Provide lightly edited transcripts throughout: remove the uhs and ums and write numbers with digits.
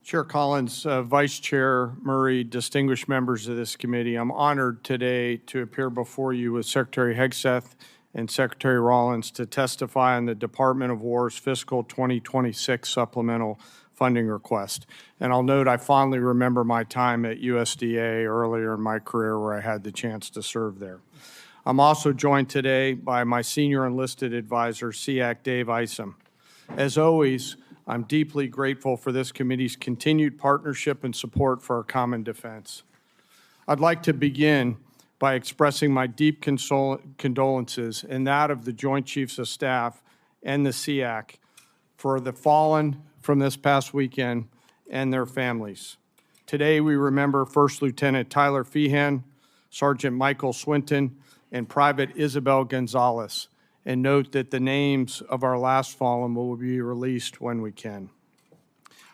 Chair Collins, Vice Chair Murray, distinguished members of this committee, I'm honored today to appear before you with Secretary Hegseth and Secretary Rollins to testify on the Department of War's fiscal 2026 supplemental funding request. And I'll note I fondly remember my time at USDA earlier in my career where I had the chance to serve there. I'm also joined today by my senior enlisted advisor, SEAC Dave Isom. As always, I'm deeply grateful for this committee's continued partnership and support for our common defense. I'd like to begin by expressing my deep condolences and that of the Joint Chiefs of Staff and the SEAC for the fallen from this past weekend and their families. Today, we remember First Lieutenant Tyler Feehan, Sergeant Michael Swinton, and Private Isabel Gonzalez, and note that the names of our last fallen will be released when we can.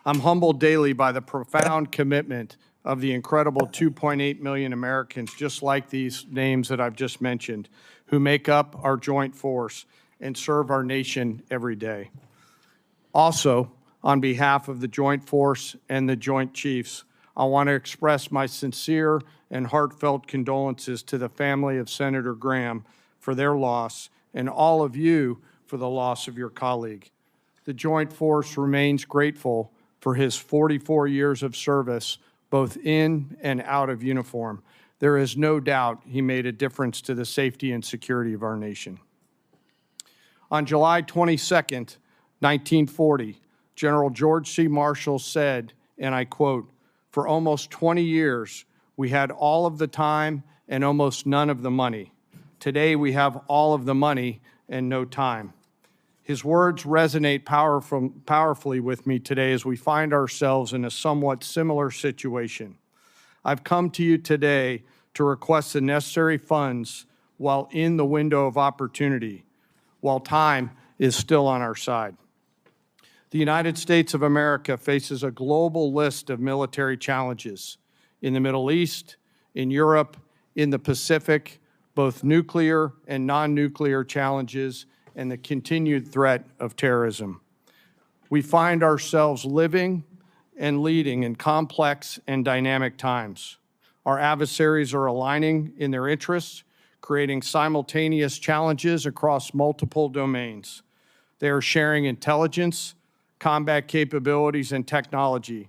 I'm humbled daily by the profound commitment of the incredible 2.8 million Americans, just like these names that I've just mentioned, who make up our joint force and serve our nation every day. Also, on behalf of the Joint Force and the Joint Chiefs, I want to express my sincere and heartfelt condolences to the family of Senator Graham for their loss and all of you for the loss of your colleague. The Joint Force remains grateful for his 44 years of service, both in and out of uniform. There is no doubt he made a difference to the safety and security of our nation. On July 22nd, 1940, General George C. Marshall said, and I quote, "For almost 20 years, we had all of the time and almost none of the money. Today, we have all of the money and no time." His words resonate powerfully with me today as we find ourselves in a somewhat similar situation. I've come to you today to request the necessary funds while in the window of opportunity, while time is still on our side. The United States of America faces a global list of military challenges in the Middle East, in Europe, in the Pacific, both nuclear and non-nuclear challenges, and the continued threat of terrorism. We find ourselves living and leading in complex and dynamic times. Our adversaries are aligning in their interests, creating simultaneous challenges across multiple domains. They are sharing intelligence, combat capabilities, and technology.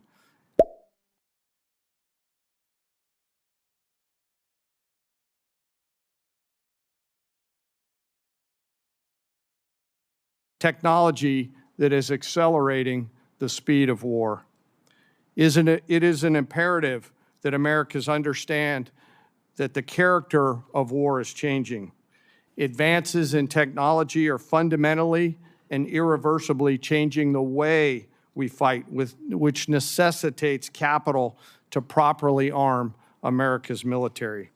Technology that is accelerating the speed of war. It is an imperative that Americans understand that the character of war is changing. Advances in technology are fundamentally and irreversibly changing the way we fight, which necessitates capital to properly arm America's military.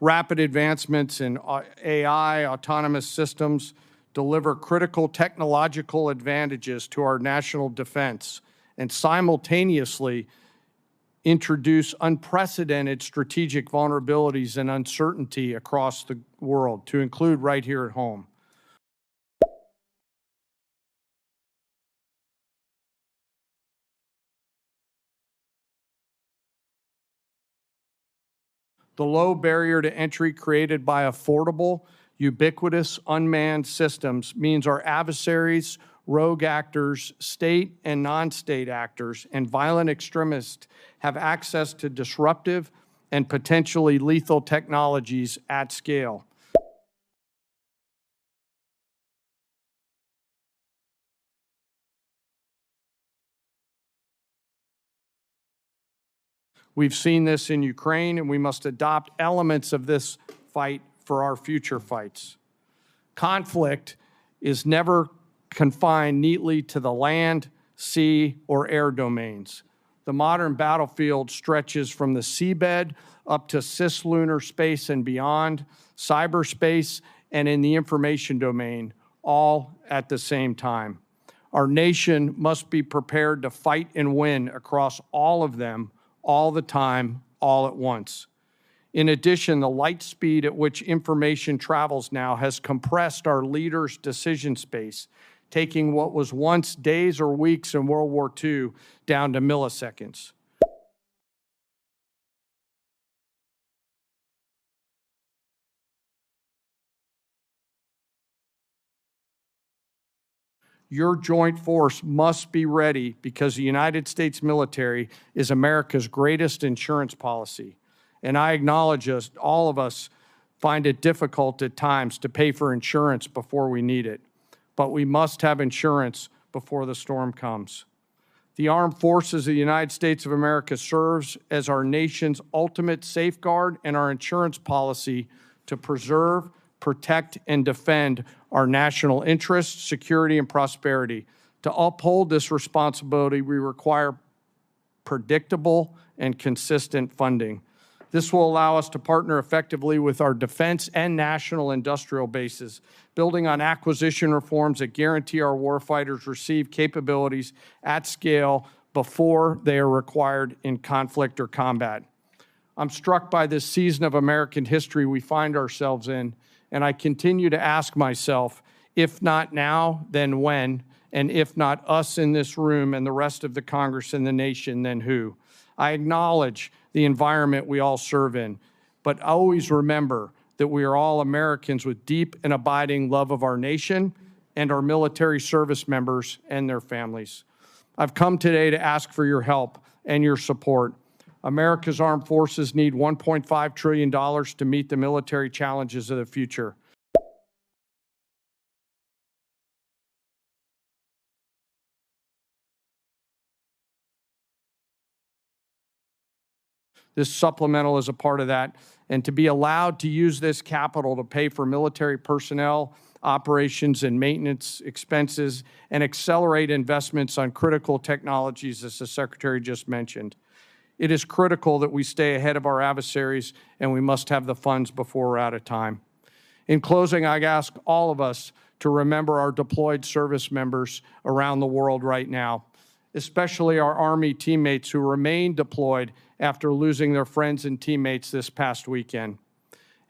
Rapid advancements in AI, autonomous systems, deliver critical technological advantages to our national defense and simultaneously introduce unprecedented strategic vulnerabilities and uncertainty across the world, to include right here at home. The low barrier to entry created by affordable, ubiquitous, unmanned systems means our adversaries, rogue actors, state and non-state actors, and violent extremists have access to disruptive and potentially lethal technologies at scale. We've seen this in Ukraine, and we must adopt elements of this fight for our future fights. Conflict is never confined neatly to the land, sea, or air domains. The modern battlefield stretches from the seabed up to cislunar space and beyond, cyberspace, and in the information domain, all at the same time. Our nation must be prepared to fight and win across all of them, all the time, all at once. In addition, the light speed at which information travels now has compressed our leaders' decision space, taking what was once days or weeks in World War II down to milliseconds. Your joint force must be ready because the United States military is America's greatest insurance policy. And I acknowledge all of us find it difficult at times to pay for insurance before we need it. But we must have insurance before the storm comes. The Armed Forces of the United States of America serves as our nation's ultimate safeguard and our insurance policy to preserve, protect, and defend our national interests, security, and prosperity. To uphold this responsibility, we require predictable and consistent funding. This will allow us to partner effectively with our defense and national industrial bases, building on acquisition reforms that guarantee our warfighters receive capabilities at scale before they are required in conflict or combat. I'm struck by this season of American history we find ourselves in, and I continue to ask myself, if not now, then when? And if not us in this room and the rest of the Congress and the nation, then who? I acknowledge the environment we all serve in, but always remember that we are all Americans with deep and abiding love of our nation and our military service members and their families. I've come today to ask for your help and your support. America's armed forces need $1.5 trillion to meet the military challenges of the future. This supplemental is a part of that, and to be allowed to use this capital to pay for military personnel, operations and maintenance expenses, and accelerate investments on critical technologies, as the Secretary just mentioned. It is critical that we stay ahead of our adversaries, and we must have the funds before we're out of time. In closing, I ask all of us to remember our deployed service members around the world right now, especially our Army teammates who remain deployed after losing their friends and teammates this past weekend.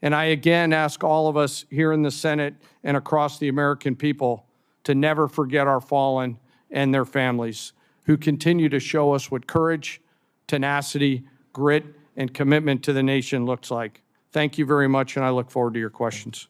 And I again ask all of us here in the Senate and across the American people to never forget our fallen and their families who continue to show us what courage, tenacity, grit, and commitment to the nation looks like. Thank you very much, and I look forward to your questions.